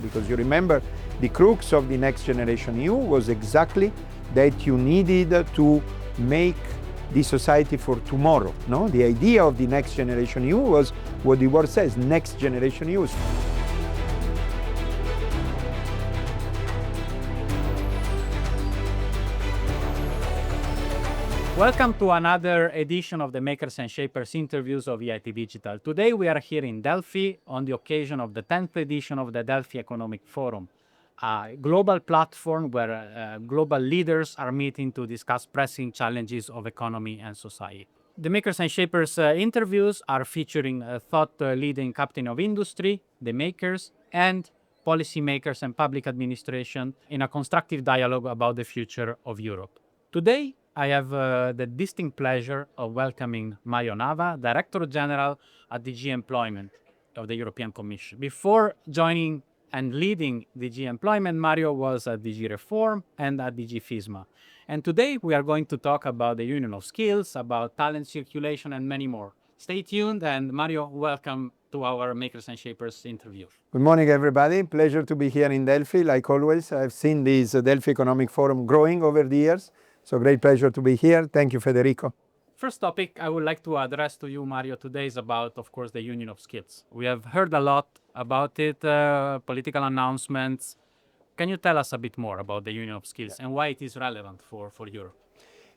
because you remember the crux of the Next Generation EU was exactly that you needed to make the society for tomorrow. No? The idea of the Next Generation EU was what the word says, Next Generation EU. Welcome to another edition of the Makers and Shapers interviews of EIT Digital. Today we are here in Delphi on the occasion of the 10th edition of the Delphi Economic Forum, a global platform where global leaders are meeting to discuss pressing challenges of economy and society. The Makers and Shapers interviews are featuring thought-leading captain of industry, the makers, and policymakers and public administration in a constructive dialogue about the future of Europe. Today, I have the distinct pleasure of welcoming Mario Nava, Director General at DG Employment of the European Commission. Before joining and leading DG Employment, Mario was at DG Reform and at DG FISMA. And today we are going to talk about the Union of Skills, about talent circulation, and many more. Stay tuned, and Mario, welcome to our Makers and Shapers interview. Good morning, everybody. Pleasure to be here in Delphi. Like always, I've seen this Delphi Economic Forum growing over the years. So great pleasure to be here. Thank you, Federico. First topic I would like to address to you, Mario, today is about, of course, the Union of Skills. We have heard a lot about it, political announcements. Can you tell us a bit more about the Union of Skills and why it is relevant for Europe?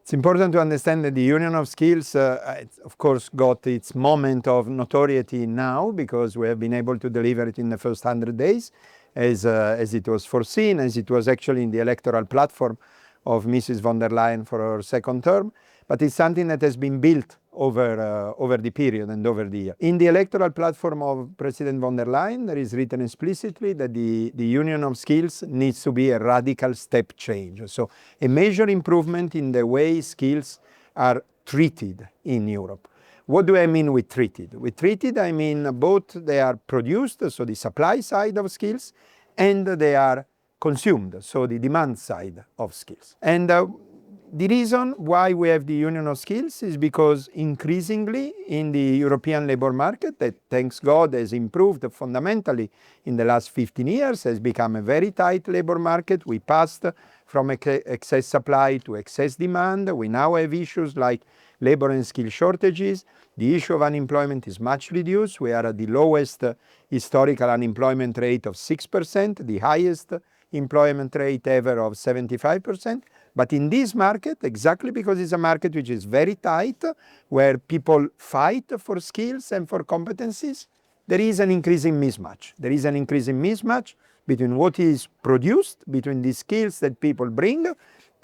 It's important to understand that the Union of Skills, of course, got its moment of notoriety now because we have been able to deliver it in the first 100 days as it was foreseen, as it was actually in the electoral platform of Mrs. von der Leyen for her second term, but it's something that has been built over the period and over the year. In the electoral platform of President von der Leyen, there is written explicitly that the Union of Skills needs to be a radical step change. So a major improvement in the way skills are treated in Europe. What do I mean with treated? With treated, I mean both they are produced, so the supply side of skills, and they are consumed, so the demand side of skills. And the reason why we have the Union of Skills is because increasingly in the European labor market, that thanks God has improved fundamentally in the last 15 years, has become a very tight labor market. We passed from excess supply to excess demand. We now have issues like labor and skill shortages. The issue of unemployment is much reduced. We are at the lowest historical unemployment rate of 6%, the highest employment rate ever of 75%. But in this market, exactly because it's a market which is very tight, where people fight for skills and for competencies, there is an increasing mismatch. There is an increasing mismatch between what is produced, between the skills that people bring,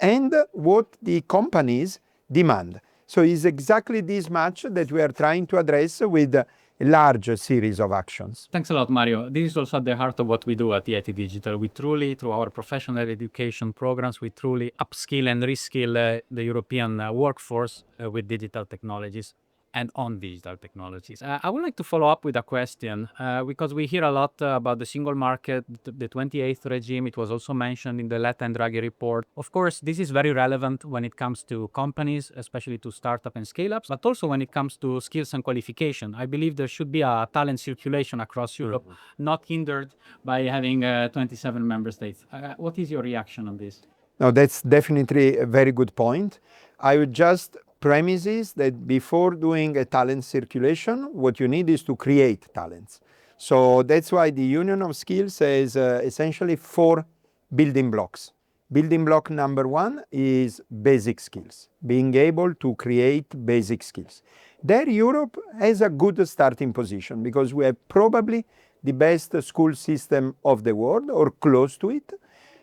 and what the companies demand. So it's exactly this match that we are trying to address with a large series of actions. Thanks a lot, Mario. This is also at the heart of what we do at EIT Digital. We truly, through our professional education programs, we truly upskill and reskill the European workforce with digital technologies and on digital technologies. I would like to follow up with a question because we hear a lot about the single market, the 28th regime. It was also mentioned in the Letta and Draghi report. Of course, this is very relevant when it comes to companies, especially to startup and scale-ups, but also when it comes to skills and qualification. I believe there should be a talent circulation across Europe, not hindered by having 27 member states. What is your reaction on this? No, that's definitely a very good point. I would just premises that before doing a talent circulation, what you need is to create talents. So that's why the Union of Skills has essentially 4 building blocks. Building block number 1 is basic skills, being able to create basic skills. There Europe has a good starting position because we have probably the best school system of the world or close to it.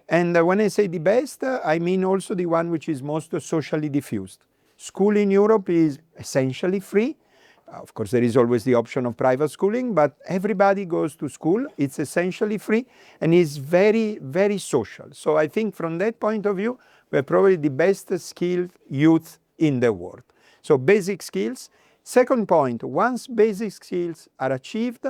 And when I say the best, I mean also the one which is most socially diffused. School in Europe is essentially free. Of course, there is always the option of private schooling, but everybody goes to school. It's essentially free and is very, very social. So I think from that point of view, we're probably the best skilled youth in the world. So basic skills. Second point, once basic skills are achieved,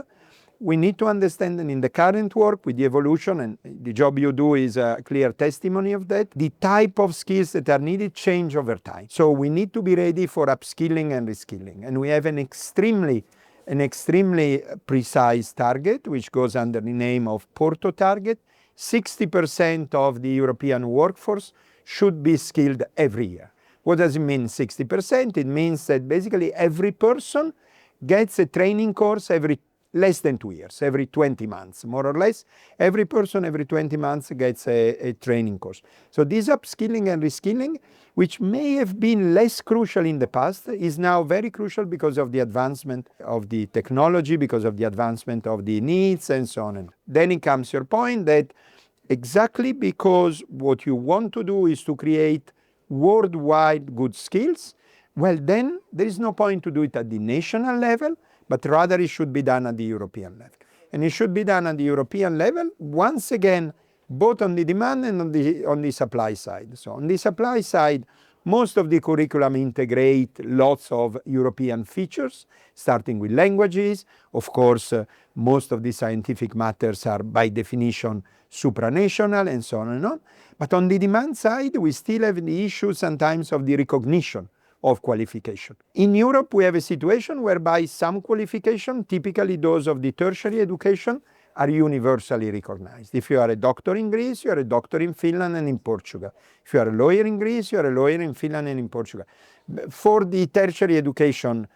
we need to understand that in the current work with the evolution, and the job you do is a clear testimony of that, the type of skills that are needed change over time. So we need to be ready for upskilling and reskilling. And we have an extremely an extremely precise target, which goes under the name of Porto target. 60% of the European workforce should be skilled every year. What does it mean, 60%? It means that basically every person gets a training course every less than 2 years, every 20 months, more or less. Every person every 20 months gets a training course. So this upskilling and reskilling, which may have been less crucial in the past, is now very crucial because of the advancement of the technology, because of the advancement of the needs, and so on. And then it comes your point that exactly because what you want to do is to create worldwide good skills, well, then there is no point to do it at the national level, but rather it should be done at the European level. And it should be done at the European level, once again, both on the demand and on the supply side. So on the supply side, most of the curriculum integrate lots of European features, starting with languages. Of course, most of the scientific matters are by definition supranational, and so on and on. But on the demand side, we still have the issue sometimes of the recognition of qualification. In Europe, we have a situation whereby some qualification, typically those of the tertiary education, are universally recognized. If you are a doctor in Greece, you are a doctor in Finland and in Portugal. If you are a lawyer in Greece, you are a lawyer in Finland and in Portugal. For the tertiary education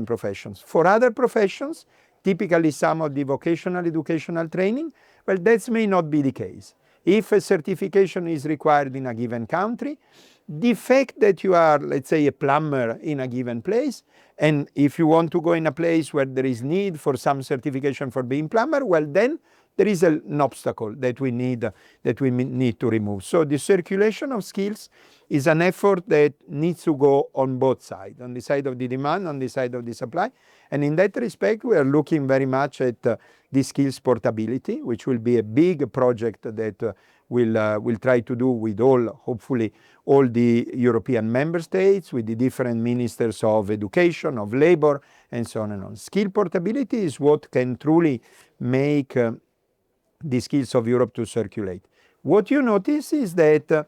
professions. For other professions, typically some of the vocational educational training, well, that may not be the case. If a certification is required in a given country, the fact that you are, let's say, a plumber in a given place, and if you want to go in a place where there is need for some certification for being plumber, well, then there is an obstacle that we need to remove. So the circulation of skills is an effort that needs to go on both sides, on the side of the demand, on the side of the supply. And in that respect, we are looking very much at the skills portability, which will be a big project that we'll try to do with hopefully all the European member states, with the different ministers of education, of labor, and so on and on. Skill portability is what can truly make the skills of Europe to circulate. What you notice is that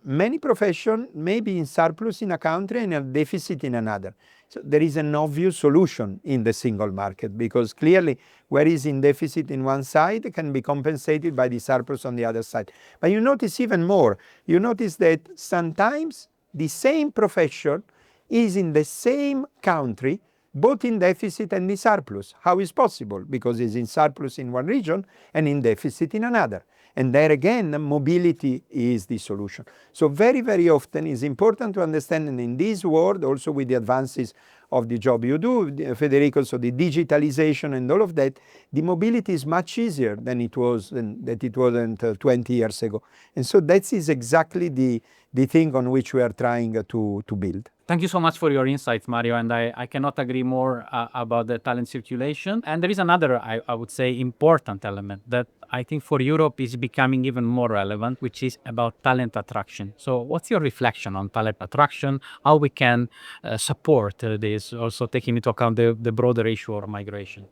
many professions may be in surplus in a country and a deficit in another. So there is an obvious solution in the single market, because clearly where is in deficit in one side can be compensated by the surplus on the other side. But you notice even more. You notice that sometimes the same profession is in the same country both in deficit and in surplus. How is possible? Because it's in surplus in one region and in deficit in another. And there again, mobility is the solution. So very, very often it's important to understand, and in this world, also with the advances of the job you do, Federico, so the digitalization and all of that, the mobility is much easier than it wasn't 20 years ago. And so that is exactly the thing on which we are trying to build. Thank you so much for your insights, Mario, and I cannot agree more about the talent circulation. And there is another, I would say, important element that I think for Europe is becoming even more relevant, which is about talent attraction. So what's your reflection on talent attraction, how we can support this, also taking into account the broader issue of migration?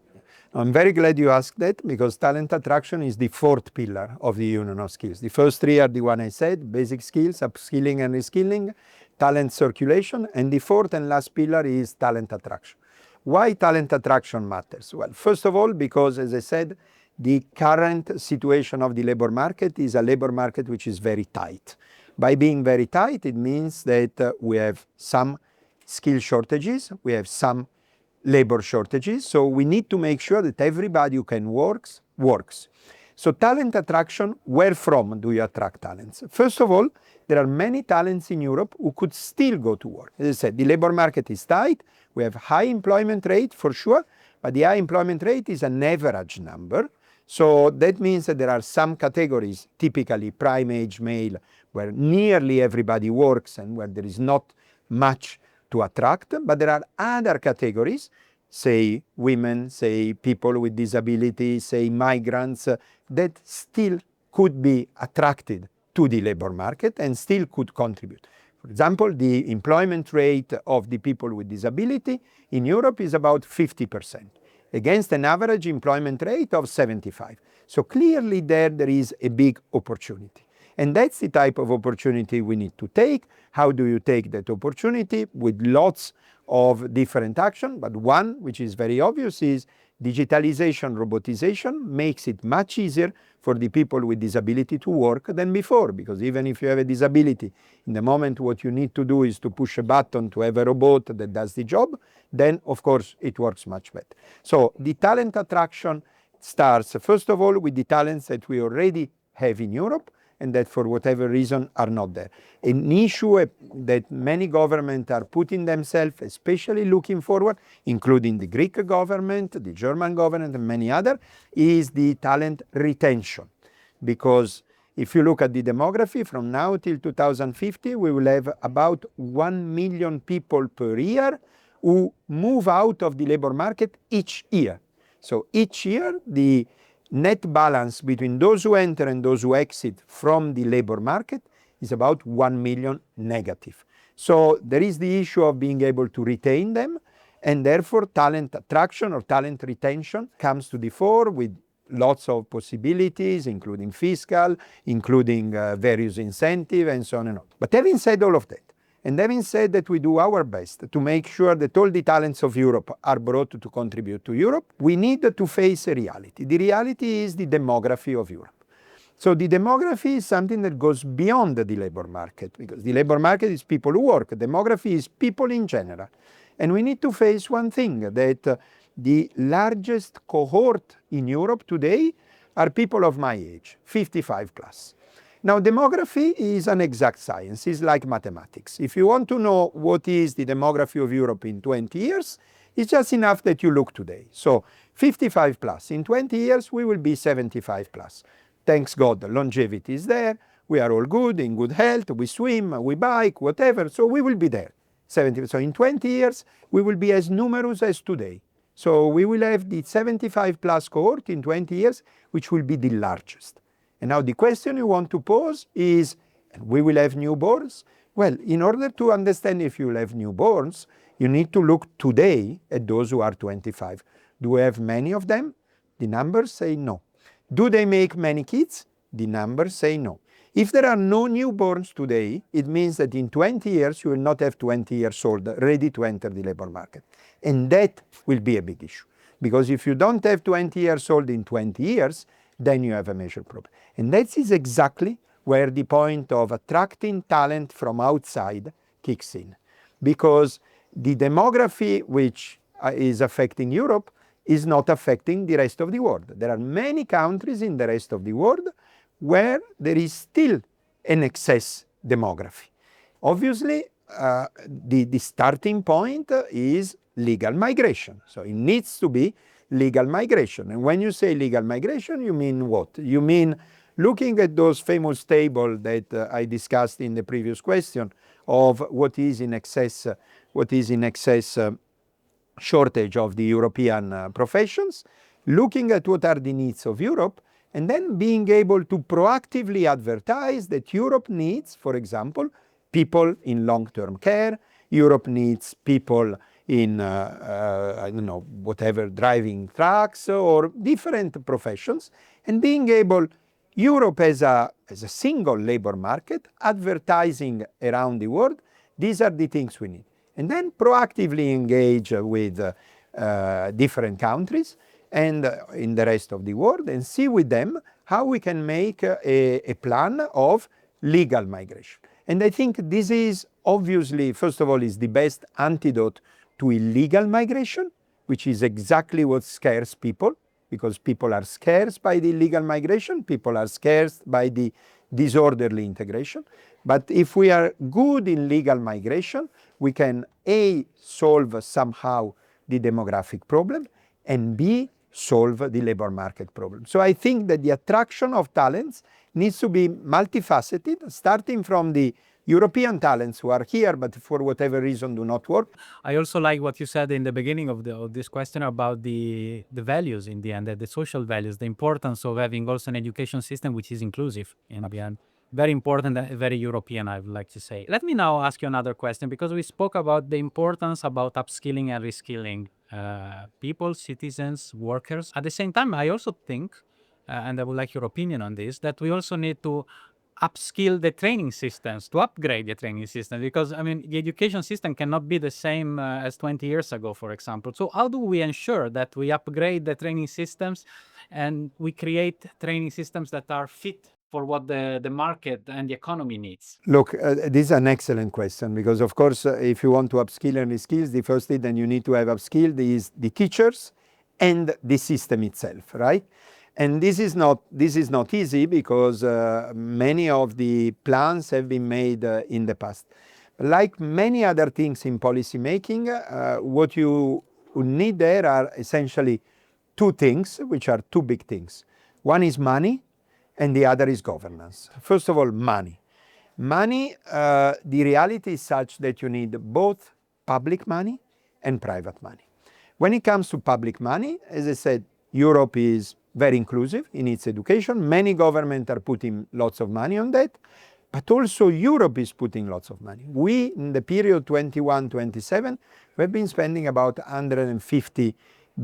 I'm very glad you asked that, because talent attraction is the fourth pillar of the Union of Skills. The first three are the one I said: basic skills, upskilling and reskilling, talent circulation, and the fourth and last pillar is talent attraction. Why talent attraction matters? Well, first of all, because, as I said, the current situation of the labor market is a labor market which is very tight. By being very tight, it means that we have some skill shortages, we have some labor shortages, so we need to make sure that everybody who can works. So talent attraction, where from do you attract talents? First of all, there are many talents in Europe who could still go to work. As I said, the labor market is tight, we have high employment rate for sure, but the high employment rate is an average number. So that means that there are some categories, typically prime age male, where nearly everybody works and where there is not much to attract, but there are other categories, say women, say people with disabilities, say migrants, that still could be attracted to the labor market and still could contribute. For example, the employment rate of the people with disability in Europe is about 50%, against an average employment rate of 75%. So clearly there is a big opportunity. And that's the type of opportunity we need to take. How do you take that opportunity? With lots of different action, but one which is very obvious is digitalization, robotization makes it much easier for the people with disability to work than before, because even if you have a disability, in the moment what you need to do is to push a button to have a robot that does the job, then of course it works much better. So the talent attraction starts first of all with the talents that we already have in Europe and that for whatever reason are not there. An issue that many governments are putting themselves, especially looking forward, including the Greek government, the German government, and many others, is the talent retention. Because if you look at the demography, from now till 2050, we will have about 1 million people per year who move out of the labor market each year. So each year, the net balance between those who enter and those who exit from the labor market is about 1 million negative. So there is the issue of being able to retain them, and therefore talent attraction or talent retention comes to the fore with lots of possibilities, including fiscal, including various incentives, and so on and on. But having said all of that, and having said that we do our best to make sure that all the talents of Europe are brought to contribute to Europe, we need to face a reality. The reality is the demography of Europe. So the demography is something that goes beyond the labor market, because the labor market is people who work. Demography is people in general. And we need to face one thing, that the largest cohort in Europe today are people of my age, 55 plus. Now, demography is an exact science. It's like mathematics. If you want to know what is the demography of Europe in 20 years, it's just enough that you look today. So 55 plus. In 20 years, we will be 75 plus. Thanks God, the longevity is there. We are all good, in good health. We swim, we bike, whatever. So we will be there. 70. So in 20 years, we will be as numerous as today. So we will have the 75 plus cohort in 20 years, which will be the largest. And now the question you want to pose is, we will have newborns? Well, in order to understand if you will have newborns, you need to look today at those who are 25. Do we have many of them? The numbers say no. Do they make many kids? The numbers say no. If there are no newborns today, it means that in 20 years you will not have 20 years old ready to enter the labor market. And that will be a big issue. Because if you don't have 20 years old in 20 years, then you have a major problem. And that is exactly where the point of attracting talent from outside kicks in. Because the demography which is affecting Europe is not affecting the rest of the world. There are many countries in the rest of the world where there is still an excess demography. Obviously, the starting point is legal migration. So it needs to be legal migration. And when you say legal migration, you mean what? You mean looking at those famous tables that I discussed in the previous question of what is in excess shortage of the European professions, looking at what are the needs of Europe, and then being able to proactively advertise that Europe needs, for example, people in long-term care, Europe needs people in, I don't know, whatever, driving trucks or different professions, and being able, Europe as a single labor market, advertising around the world, these are the things we need. And then proactively engage with different countries and in the rest of the world and see with them how we can make a plan of legal migration. And I think this is obviously, first of all, is the best antidote to illegal migration, which is exactly what scares people, because people are scared by the illegal migration, people are scared by the disorderly integration. But if we are good in legal migration, we can A, solve somehow the demographic problem, and B, solve the labor market problem. So I think that the attraction of talents needs to be multifaceted, starting from the European talents who are here but for whatever reason do not work. I also like what you said in the beginning of this question about the values in the end, the social values, the importance of having also an education system which is inclusive in the end. Very important, very European, I would like to say. Let me now ask you another question, because we spoke about the importance about upskilling and reskilling people, citizens, workers. At the same time, I also think, and I would like your opinion on this, that we also need to upskill the training systems, to upgrade the training system, because I mean the education system cannot be the same as 20 years ago, for example. So how do we ensure that we upgrade the training systems and we create training systems that are fit for what the market and the economy needs? Look, this is an excellent question, because of course, if you want to upskill and reskill, the first thing that you need to have upskilled is the teachers and the system itself, right? And this is not easy, because many of the plans have been made in the past. Like many other things in policy making, what you need there are essentially two things, which are two big things. One is money, and the other is governance. First of all, money. Money, the reality is such that you need both public money and private money. When it comes to public money, as I said, Europe is very inclusive in its education. Many governments are putting lots of money on that, but also Europe is putting lots of money. We, in the period 21-27, we've been spending about 150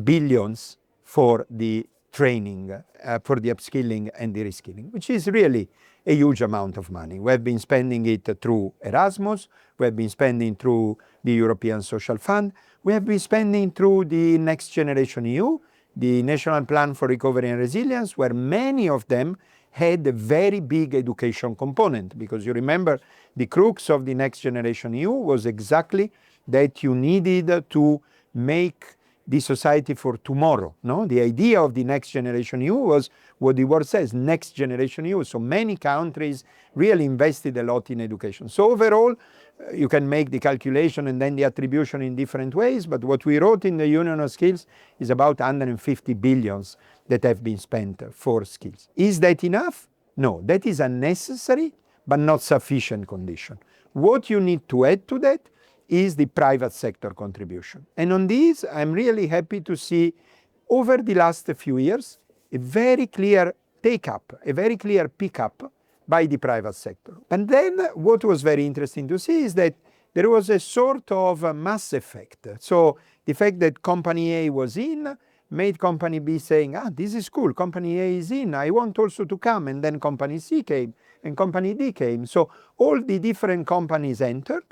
billions for the training, for the upskilling and the reskilling, which is really a huge amount of money. We've been spending it through Erasmus, we've been spending through the European Social Fund, we have been spending through the Next Generation EU, the National Plan for Recovery and Resilience, where many of them had a very big education component, because you remember the crux of the Next Generation EU was exactly that you needed to make the society for tomorrow. No? The idea of the Next Generation EU was what the word says, Next Generation EU. So many countries really invested a lot in education. So overall, you can make the calculation and then the attribution in different ways, but what we wrote in the Union of Skills is about 150 billions that have been spent for skills. Is that enough? No, that is a necessary but not sufficient condition. What you need to add to that is the private sector contribution. And on this, I'm really happy to see over the last few years a very clear take-up, a very clear pick-up by the private sector. And then what was very interesting to see is that there was a sort of mass effect. So the fact that company A was in made company B saying, this is cool, company A is in, I want also to come. And then company C came and company D came. So all the different companies entered.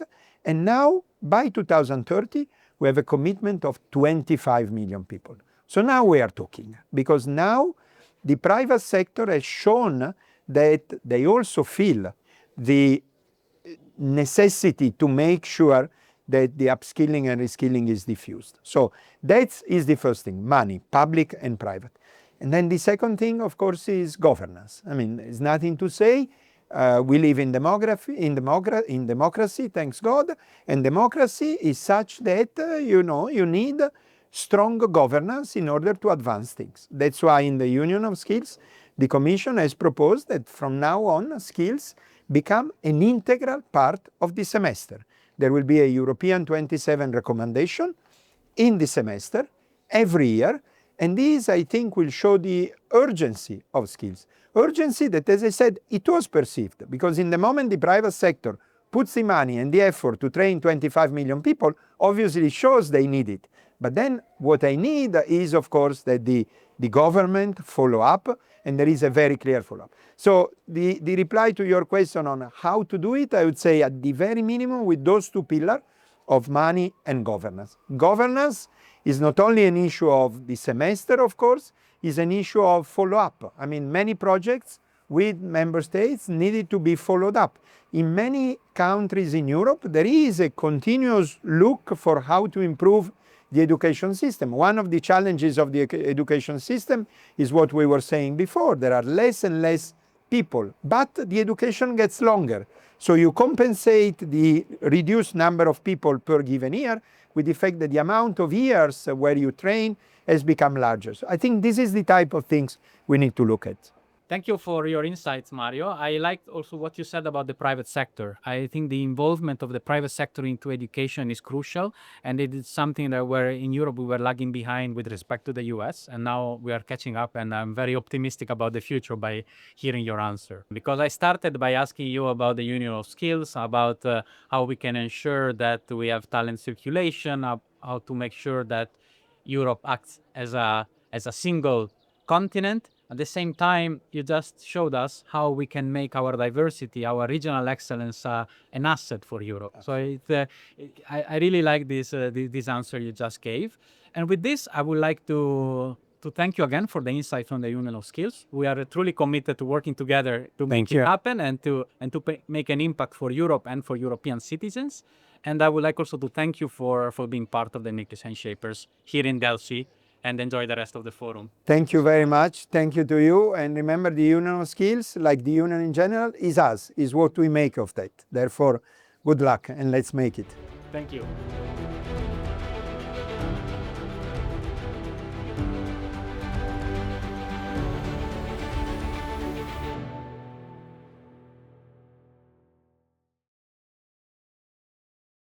And now, by 2030, we have a commitment of 25 million people. So now we are talking, because now the private sector has shown that they also feel the necessity to make sure that the upskilling and reskilling is diffused. So that is the first thing, money, public and private. And then the second thing, of course, is governance. I mean, there's nothing to say. We live in democracy, thanks God, and democracy is such that, you need strong governance in order to advance things. That's why in the Union of Skills, the Commission has proposed that from now on, skills become an integral part of the semester. There will be a European 27 recommendation in the semester every year, and this, I think, will show the urgency of skills. Urgency that, as I said, it was perceived, because in the moment the private sector puts the money and the effort to train 25 million people, obviously shows they need it. But then what I need is, of course, that the government follow up, and there is a very clear follow-up. So the reply to your question on how to do it, I would say at the very minimum with those two pillars of money and governance. Governance is not only an issue of the semester, of course, is an issue of follow-up. I mean, many projects with member states needed to be followed up. In many countries in Europe, there is a continuous look for how to improve the education system. One of the challenges of the education system is what we were saying before. There are less and less people, but the education gets longer. So you compensate the reduced number of people per given year with the fact that the amount of years where you train has become larger. So I think this is the type of things we need to look at. Thank you for your insights, Mario. I liked also what you said about the private sector. I think the involvement of the private sector into education is crucial, and it is something that in Europe we were lagging behind with respect to the US, and now we are catching up, and I'm very optimistic about the future by hearing your answer. Because I started by asking you about the Union of Skills, about how we can ensure that we have talent circulation, how to make sure that Europe acts as a single continent. At the same time, you just showed us how we can make our diversity, our regional excellence, an asset for Europe. So I really like this answer you just gave. And with this, I would like to thank you again for the insight from the Union of Skills. We are truly committed to working together to make it happen and to make an impact for Europe and for European citizens. And I would like also to thank you for being part of the Makers and Shapers here in Delphi, and enjoy the rest of the forum. Thank you very much. Thank you to you. And remember, the Union of Skills, like the Union in general, is us, is what we make of that. Therefore, good luck and let's make it. Thank you.